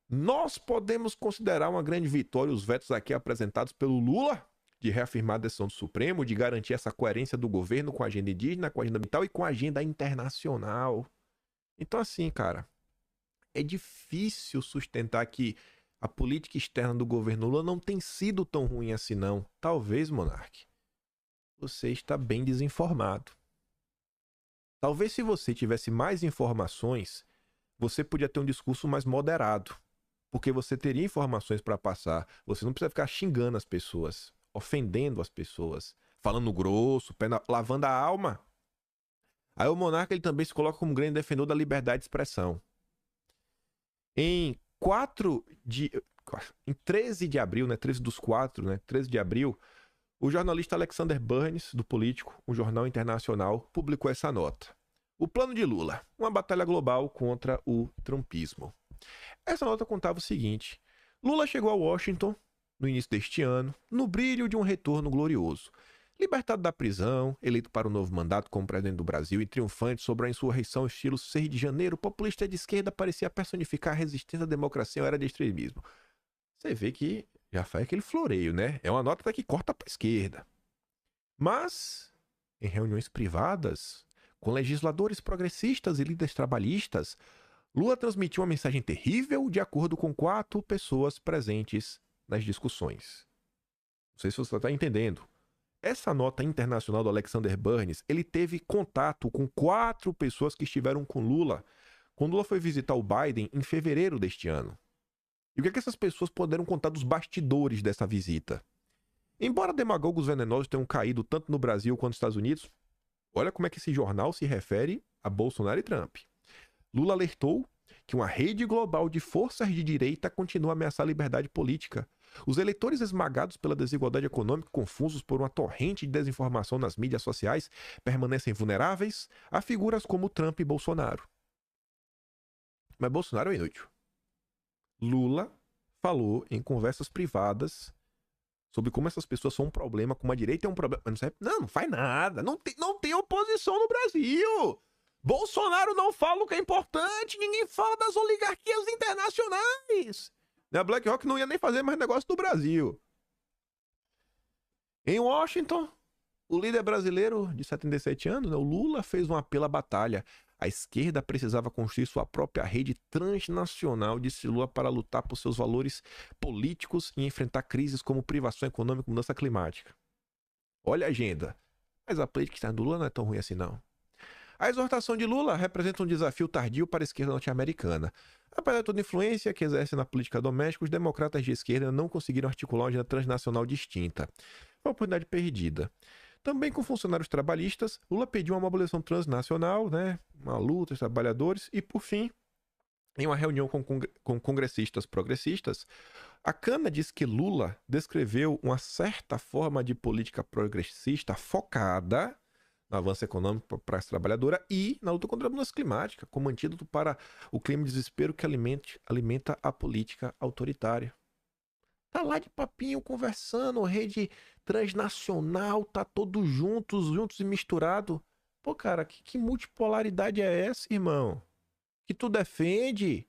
nós podemos considerar uma grande vitória os vetos aqui apresentados pelo Lula de reafirmar a decisão do Supremo, de garantir essa coerência do governo com a agenda indígena, com a agenda ambiental e com a agenda internacional. Então, assim, cara, é difícil sustentar que a política externa do governo Lula não tem sido tão ruim assim, não. Talvez, monarca, você está bem desinformado. Talvez se você tivesse mais informações, você podia ter um discurso mais moderado. Porque você teria informações para passar. Você não precisa ficar xingando as pessoas, ofendendo as pessoas, falando grosso, lavando a alma. Aí o monarca ele também se coloca como grande defensor da liberdade de expressão. Em 13 de abril, né, 13 dos 4, né, 13 de abril, o jornalista Alexander Burns, do Político, um jornal internacional, publicou essa nota. O plano de Lula, uma batalha global contra o trumpismo. Essa nota contava o seguinte: Lula chegou a Washington no início deste ano, no brilho de um retorno glorioso. Libertado da prisão, eleito para o novo mandato como presidente do Brasil e triunfante sobre a insurreição estilo 6 de janeiro, o populista de esquerda parecia personificar a resistência à democracia à era de extremismo. Você vê que já faz aquele floreio, né? É uma nota que corta para a esquerda. Mas, em reuniões privadas, com legisladores progressistas e líderes trabalhistas, Lula transmitiu uma mensagem terrível de acordo com 4 pessoas presentes nas discussões. Não sei se você está entendendo. Essa nota internacional do Alexander Burns, ele teve contato com 4 pessoas que estiveram com Lula quando Lula foi visitar o Biden em fevereiro deste ano. E o que é que essas pessoas puderam contar dos bastidores dessa visita? Embora demagogos venenosos tenham caído tanto no Brasil quanto nos Estados Unidos, olha como é que esse jornal se refere a Bolsonaro e Trump. Lula alertou que uma rede global de forças de direita continua a ameaçar a liberdade política. Os eleitores esmagados pela desigualdade econômica, confusos por uma torrente de desinformação nas mídias sociais, permanecem vulneráveis a figuras como Trump e Bolsonaro. Mas Bolsonaro é inútil. Lula falou em conversas privadas sobre como essas pessoas são um problema, como a direita é um problema. Não faz nada. Não tem oposição no Brasil. Bolsonaro não fala o que é importante. Ninguém fala das oligarquias internacionais. A BlackRock não ia nem fazer mais negócio do Brasil. Em Washington, o líder brasileiro de 77 anos, o Lula, fez um apelo à batalha. A esquerda precisava construir sua própria rede transnacional, disse Lula, para lutar por seus valores políticos e enfrentar crises como privação econômica e mudança climática. Olha a agenda. Mas a política do Lula não é tão ruim assim, não. A exortação de Lula representa um desafio tardio para a esquerda norte-americana. Apesar de toda a influência que exerce na política doméstica, os democratas de esquerda não conseguiram articular uma agenda transnacional distinta. Foi uma oportunidade perdida. Também com funcionários trabalhistas, Lula pediu uma mobilização transnacional, uma luta dos trabalhadores, e, por fim, em uma reunião com congressistas progressistas, a Cana disse que Lula descreveu uma certa forma de política progressista focada no avanço econômico para a classe trabalhadora e na luta contra a mudança climática, como antídoto para o clima de desespero que alimenta a política autoritária. Tá lá de papinho conversando, rede transnacional, tá todos juntos e misturado. Pô, cara, que multipolaridade é essa, irmão? Que tu defende?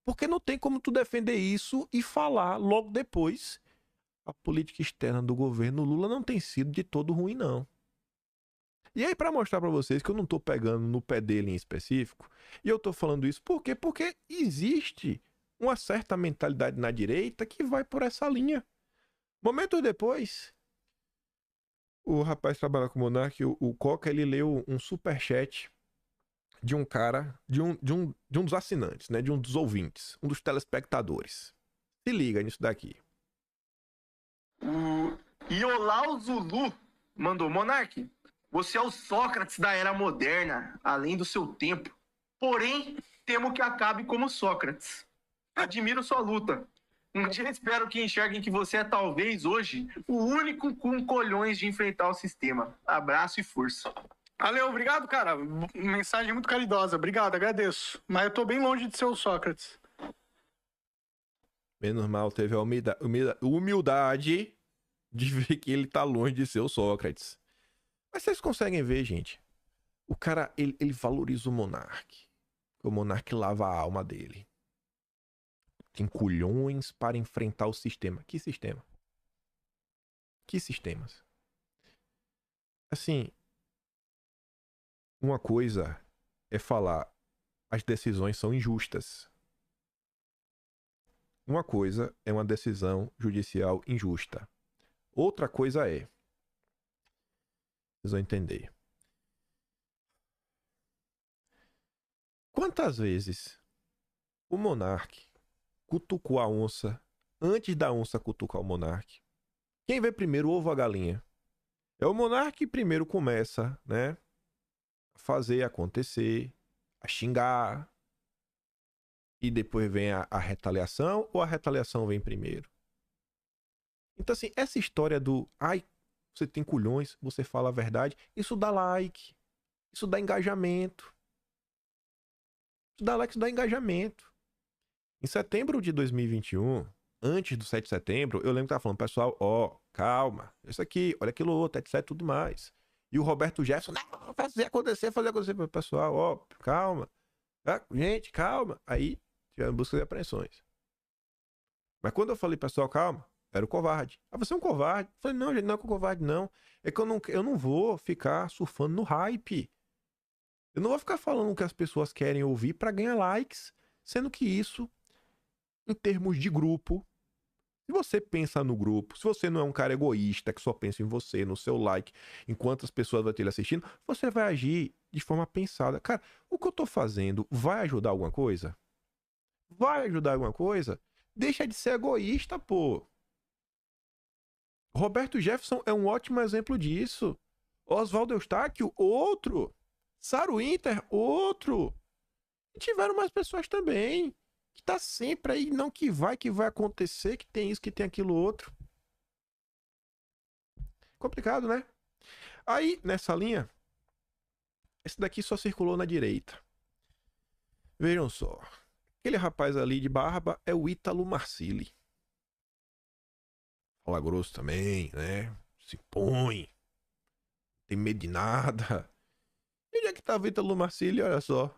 Porque não tem como tu defender isso e falar logo depois. A política externa do governo Lula não tem sido de todo ruim, não. E aí, para mostrar para vocês que eu não tô pegando no pé dele em específico, e eu tô falando isso por quê? Porque existe uma certa mentalidade na direita que vai por essa linha. Momentos depois, o rapaz que trabalha com o Monark, o Coca, ele leu um superchat de um cara, de um dos assinantes, de um dos ouvintes, um dos telespectadores. Se liga nisso daqui. O Iolau Zulu mandou: Monark, você é o Sócrates da era moderna, além do seu tempo. Porém, temo que acabe como Sócrates. Admiro sua luta. Um dia espero que enxerguem que você é talvez hoje o único com colhões de enfrentar o sistema. Abraço e força. Valeu, obrigado, cara. Mensagem muito caridosa. Obrigado, agradeço. Mas eu tô bem longe de ser o Sócrates. Menos mal teve a humildade de ver que ele tá longe de ser o Sócrates. Mas vocês conseguem ver, gente. O cara, ele valoriza o Monark. O Monark lava a alma dele. Tem culhões para enfrentar o sistema. Que sistema? Que sistemas? Assim, uma coisa é falar as decisões são injustas. Uma coisa é uma decisão judicial injusta. Outra coisa é... Vocês vão entender. Quantas vezes o Monark cutucou a onça antes da onça cutucar o Monark? Quem vê primeiro, o ovo ou a galinha? É o Monark que primeiro começa, a fazer acontecer, a xingar, e depois vem a retaliação, ou a retaliação vem primeiro? Então, assim, essa história do você tem culhões, você fala a verdade, isso dá like, isso dá engajamento. Isso dá like, isso dá engajamento. Em setembro de 2021, antes do 7 de setembro, eu lembro que tava falando, pessoal, calma, isso aqui, olha aquilo outro, etc, tudo mais. E o Roberto Jefferson, não, fazer acontecer, pessoal, calma. Gente, calma. Aí, tiveram busca de apreensões. Mas quando eu falei, pessoal, calma, era o covarde. Você é um covarde. Eu falei, não, gente, não é covarde, não. É que eu não vou ficar surfando no hype. Eu não vou ficar falando o que as pessoas querem ouvir para ganhar likes, sendo que isso, em termos de grupo, se você pensa no grupo, se você não é um cara egoísta que só pensa em você, no seu like, enquanto as pessoas vão ter ele assistindo, você vai agir de forma pensada. Cara, o que eu tô fazendo vai ajudar alguma coisa? Vai ajudar alguma coisa? Deixa de ser egoísta, pô. Roberto Jefferson é um ótimo exemplo disso. Oswaldo Eustáquio, outro. Saro Inter, outro. E tiveram mais pessoas também. Que tá sempre aí, não que vai acontecer, que tem isso, que tem aquilo outro. Complicado, né? Aí, nessa linha, esse daqui só circulou na direita. Vejam só. Aquele rapaz ali de barba é o Ítalo Marcilli. Fala grosso também, né? Se impõe. Tem medo de nada. E onde é que tá o Ítalo Marcilli? Olha só.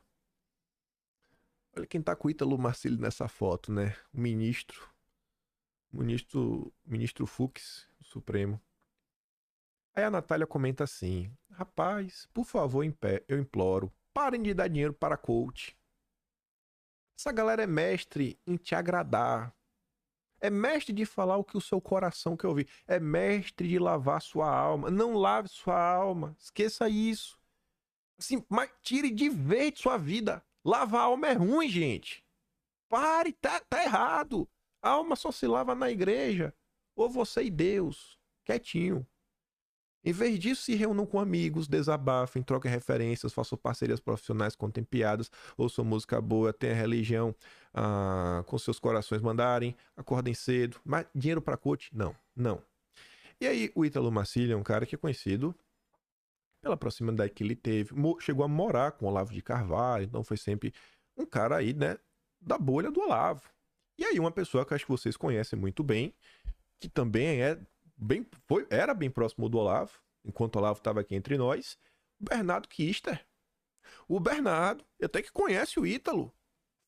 Olha quem tá com o Ítalo Marcilli nessa foto, né? O ministro. Ministro Fux, do Supremo. Aí a Natália comenta assim: rapaz, por favor, eu imploro, parem de dar dinheiro para coach. Essa galera é mestre em te agradar. É mestre de falar o que o seu coração quer ouvir. É mestre de lavar sua alma. Não lave sua alma. Esqueça isso. Assim, mas tire de vez de sua vida. Lavar a alma é ruim, gente. Pare, tá errado. A alma só se lava na igreja. Ou você e Deus. Quietinho. Em vez disso, se reúnam com amigos, desabafem, troquem referências, façam parcerias profissionais, contem piadas, ouçam música boa, tenham religião com seus corações mandarem, acordem cedo. Mas dinheiro para coach? Não. E aí, o Ítalo Marcilli é um cara que é conhecido pela proximidade que ele teve. Chegou a morar com o Olavo de Carvalho, então foi sempre um cara aí, né, da bolha do Olavo. E aí, uma pessoa que acho que vocês conhecem muito bem, que também era bem próximo do Olavo, enquanto o Olavo estava aqui entre nós, o Bernardo Kister. O Bernardo, até que conhece o Ítalo,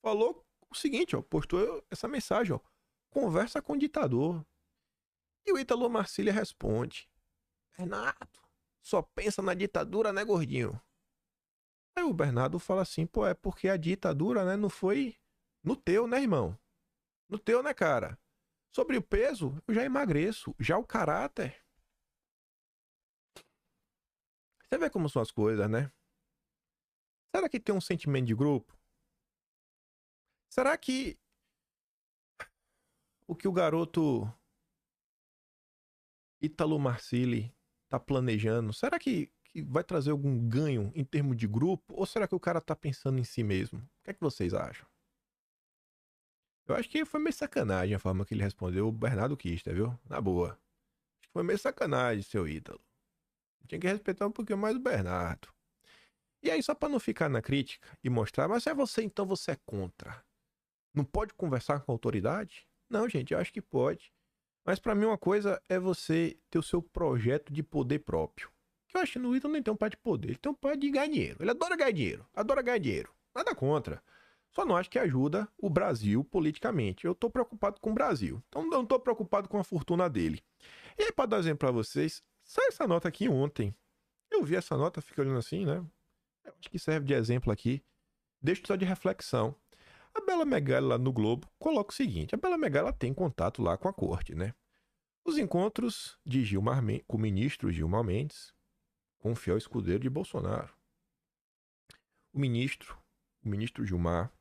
falou o seguinte, ó, postou essa mensagem, ó, conversa com o ditador. E o Ítalo Marcilli responde: Bernardo, só pensa na ditadura, né, gordinho? Aí o Bernardo fala assim: pô, é porque a ditadura, né, não foi no teu, né, irmão? No teu, né, cara? Sobre o peso, eu já emagreço. Já o caráter... Você vê como são as coisas, né? Será que tem um sentimento de grupo? Será que o que o garoto Ítalo Marcilli tá planejando, será que vai trazer algum ganho em termos de grupo? Ou será que o cara tá pensando em si mesmo? O que é que vocês acham? Eu acho que foi meio sacanagem a forma que ele respondeu o Bernardo Kister, viu? Na boa. Acho que foi meio sacanagem, seu Ítalo. Tinha que respeitar um pouquinho mais o Bernardo. E aí, só pra não ficar na crítica e mostrar, mas se é você, então você é contra. Não pode conversar com a autoridade? Não, gente, eu acho que pode. Mas pra mim uma coisa é você ter o seu projeto de poder próprio. Que eu acho que no Ítalo nem tem um pai de poder, ele tem um pai de ganhar dinheiro. Ele adora ganhar dinheiro. Nada contra. Só não acho que ajuda o Brasil politicamente. Eu tô preocupado com o Brasil. Então não tô preocupado com a fortuna dele. E aí, pra dar exemplo pra vocês, saiu essa nota aqui ontem. Eu vi essa nota, fiquei olhando assim, né? Eu acho que serve de exemplo aqui. Deixa só de reflexão. A Bela Megali lá no Globo coloca o seguinte: a Bela Megali ela tem contato lá com a corte, né? Os encontros de com o ministro Gilmar Mendes, com o fiel escudeiro de Bolsonaro. O ministro Gilmar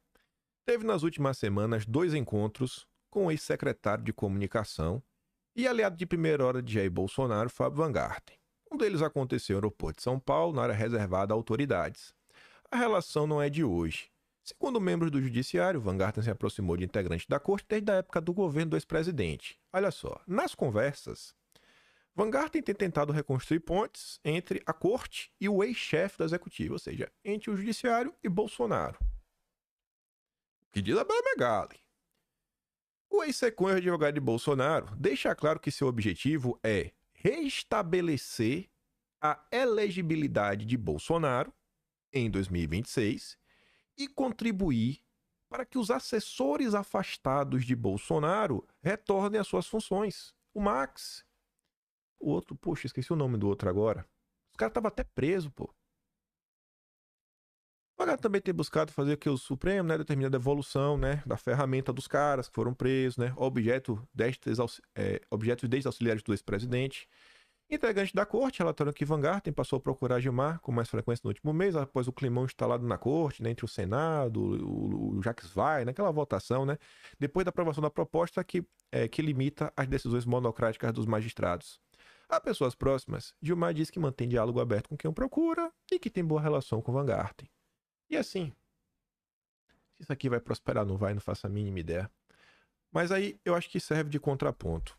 teve nas últimas semanas 2 encontros com o ex-secretário de comunicação e aliado de primeira hora de Jair Bolsonaro, Fábio Van Garten. Um deles aconteceu no aeroporto de São Paulo, na área reservada a autoridades. A relação não é de hoje. Segundo membros do judiciário, Van Garten se aproximou de integrantes da corte desde a época do governo do ex-presidente. Olha só, nas conversas, Van Garten tem tentado reconstruir pontes entre a corte e o ex-chefe do executivo, ou seja, entre o judiciário e Bolsonaro. O que diz a Bela Megali? O ex-secunho advogado de Bolsonaro deixa claro que seu objetivo é restabelecer a elegibilidade de Bolsonaro em 2026 e contribuir para que os assessores afastados de Bolsonaro retornem às suas funções. O Max, o outro, poxa, esqueci o nome do outro agora. Os caras estavam até presos, pô. O cara também tem buscado fazer que o Supremo, né, determine a devolução, né, da ferramenta dos caras que foram presos, né, objetos desde auxiliares do ex-presidente. Integrantes da corte relataram que Van Garten passou a procurar Gilmar com mais frequência no último mês, após o climão instalado na corte, né, entre o Senado, o Jacques Vai, naquela votação, né, depois da aprovação da proposta que limita as decisões monocráticas dos magistrados. A pessoas próximas, Gilmar diz que mantém diálogo aberto com quem o procura e que tem boa relação com Van Garten. E assim, se isso aqui vai prosperar, não vai, não faço a mínima ideia. Mas aí eu acho que serve de contraponto.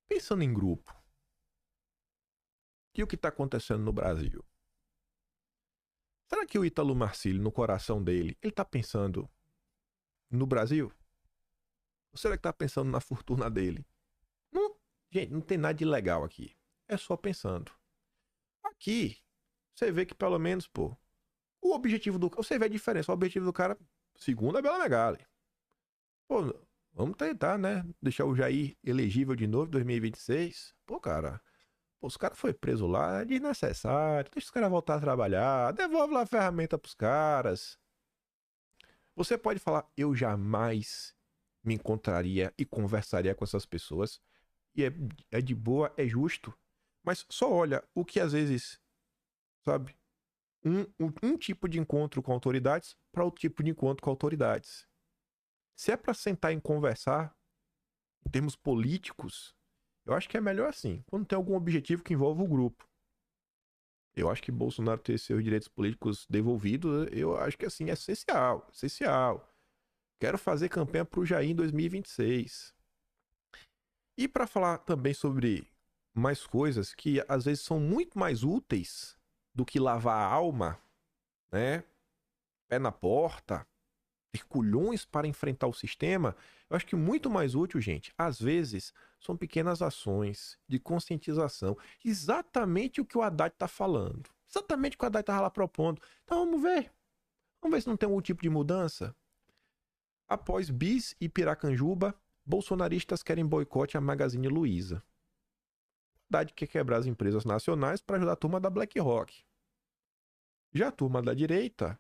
Pensando em grupo, e o que está acontecendo no Brasil? Será que o Ítalo Marcílio, no coração dele, ele está pensando no Brasil? Ou será que está pensando na fortuna dele? Não, gente, não tem nada de legal aqui. É só pensando. Aqui, você vê que pelo menos, pô, o objetivo do... Você vê a diferença. O objetivo do cara, segundo a Bela Megali. Pô, vamos tentar, né? Deixar o Jair elegível de novo em 2026. Pô, cara. Pô, os caras foram presos lá, é desnecessário. Deixa os caras voltar a trabalhar. Devolve lá a ferramenta pros caras. Você pode falar, eu jamais me encontraria e conversaria com essas pessoas. E é de boa, é justo. Mas só olha o que às vezes, sabe? Um tipo de encontro com autoridades para outro tipo de encontro com autoridades. Se é para sentar e conversar, em termos políticos, eu acho que é melhor assim, quando tem algum objetivo que envolve o grupo. Eu acho que Bolsonaro ter seus direitos políticos devolvidos, eu acho que assim, é essencial, essencial. Quero fazer campanha pro Jair em 2026. E para falar também sobre mais coisas que às vezes são muito mais úteis do que lavar a alma, né? Pé na porta, ter culhões para enfrentar o sistema, eu acho que muito mais útil, gente, às vezes, são pequenas ações de conscientização. Exatamente o que o Haddad está falando. Exatamente o que o Haddad estava lá propondo. Então vamos ver. Vamos ver se não tem algum tipo de mudança. Após Bis e Piracanjuba, bolsonaristas querem boicote a Magazine Luiza. O Haddad quer quebrar as empresas nacionais para ajudar a turma da BlackRock. Já a turma da direita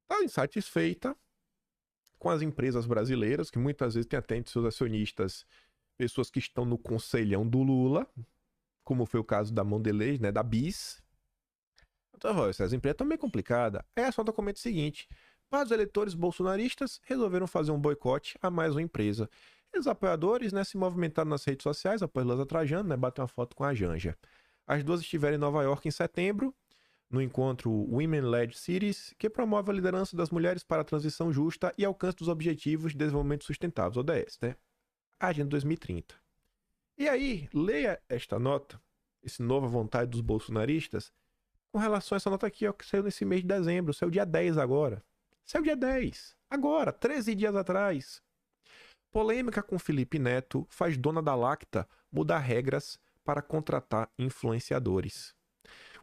está insatisfeita com as empresas brasileiras, que muitas vezes têm até entre seus acionistas pessoas que estão no conselhão do Lula, como foi o caso da Mondelez, né, da Bis. Então, essas empresas estão meio complicadas. Aí a Sonda comenta o seguinte: para os eleitores bolsonaristas, resolveram fazer um boicote a mais uma empresa. E os apoiadores, né, se movimentaram nas redes sociais após Lusa Trajano, né, bater uma foto com a Janja. As duas estiveram em Nova York em setembro, no encontro Women-Led Cities, que promove a liderança das mulheres para a transição justa e alcance dos Objetivos de Desenvolvimento Sustentável, ODS, né? A Agenda 2030. E aí, leia esta nota, essa nova vontade dos bolsonaristas, com relação a essa nota aqui, ó, que saiu nesse mês de dezembro, saiu dia 10 agora. Saiu dia 10, agora, 13 dias atrás. Polêmica com Felipe Neto faz dona da Lacta mudar regras para contratar influenciadores.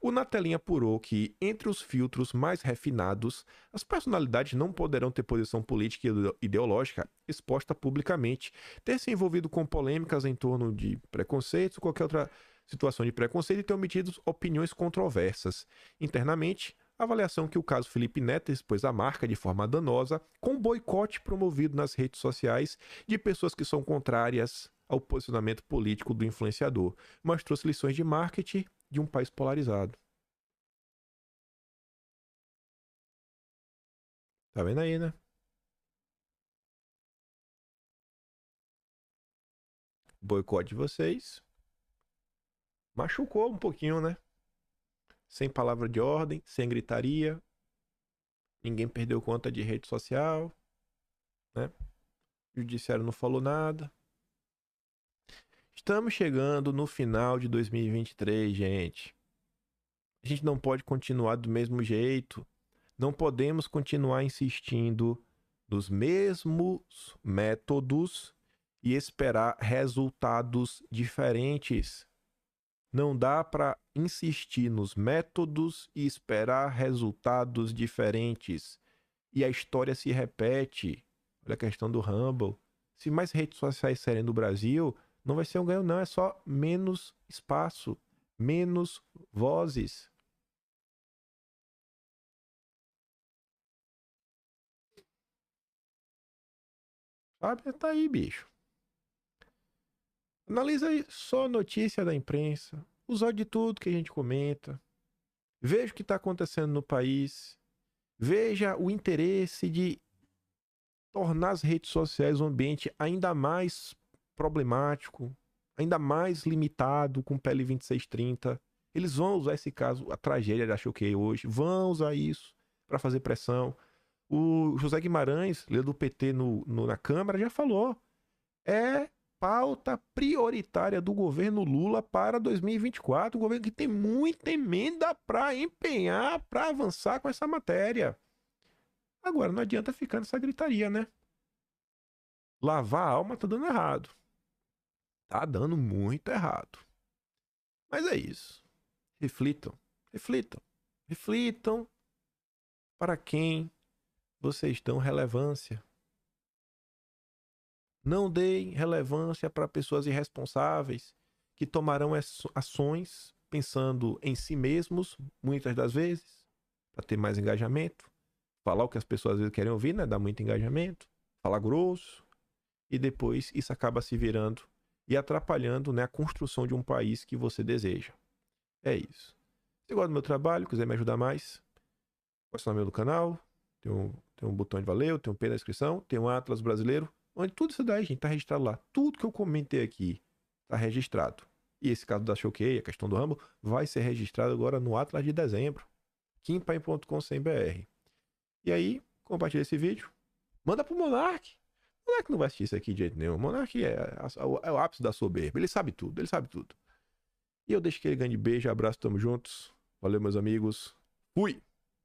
O Natelinha apurou que, entre os filtros mais refinados, as personalidades não poderão ter posição política e ideológica exposta publicamente, ter se envolvido com polêmicas em torno de preconceitos ou qualquer outra situação de preconceito e ter omitido opiniões controversas. Internamente, a avaliação que o caso Felipe Neto expôs a marca de forma danosa com boicote promovido nas redes sociais de pessoas que são contrárias ao posicionamento político do influenciador, mas trouxe lições de marketing de um país polarizado. Tá vendo aí, né? O boicote de vocês machucou um pouquinho, né? Sem palavra de ordem, sem gritaria. Ninguém perdeu conta de rede social, né? O judiciário não falou nada. Estamos chegando no final de 2023, gente. A gente não pode continuar do mesmo jeito. Não podemos continuar insistindo nos mesmos métodos e esperar resultados diferentes. Não dá para insistir nos métodos e esperar resultados diferentes. E a história se repete. Olha a questão do Rumble. Se mais redes sociais saírem do Brasil, não vai ser um ganho, não. É só menos espaço, menos vozes. Sabe? Tá aí, bicho. Analisa aí só notícia da imprensa, usa de tudo que a gente comenta, veja o que está acontecendo no país, veja o interesse de tornar as redes sociais um ambiente ainda mais problemático, ainda mais limitado com o PL 2630. Eles vão usar esse caso, a tragédia da Choquei hoje, vão usar isso para fazer pressão. O José Guimarães, líder do PT na Câmara, já falou. É pauta prioritária do governo Lula para 2024. Um governo que tem muita emenda para empenhar, para avançar com essa matéria. Agora, não adianta ficar nessa gritaria, né? Lavar a alma tá dando errado. Tá dando muito errado. Mas é isso. Reflitam, reflitam, reflitam para quem vocês dão relevância. Não deem relevância para pessoas irresponsáveis que tomarão ações pensando em si mesmos, muitas das vezes, para ter mais engajamento. Falar o que as pessoas às vezes querem ouvir, né? Dar muito engajamento. Falar grosso. E depois isso acaba se virando e atrapalhando, né, a construção de um país que você deseja. É isso. Se você gosta do meu trabalho, quiser me ajudar mais, pode se inscrever no canal. Tem um botão de valeu, tem um P na descrição, tem um Atlas brasileiro, onde tudo isso daí, gente, tá registrado lá. Tudo que eu comentei aqui tá registrado. E esse caso da Choquei, a questão do Rambo, vai ser registrado agora no Atlas de dezembro. kimpaim.com.br. E aí, compartilha esse vídeo. Manda pro Monark. O Monark não vai assistir isso aqui de jeito nenhum. O Monark é o ápice da soberba. Ele sabe tudo, ele sabe tudo. E eu deixo aquele grande beijo, abraço, tamo juntos. Valeu, meus amigos. Fui!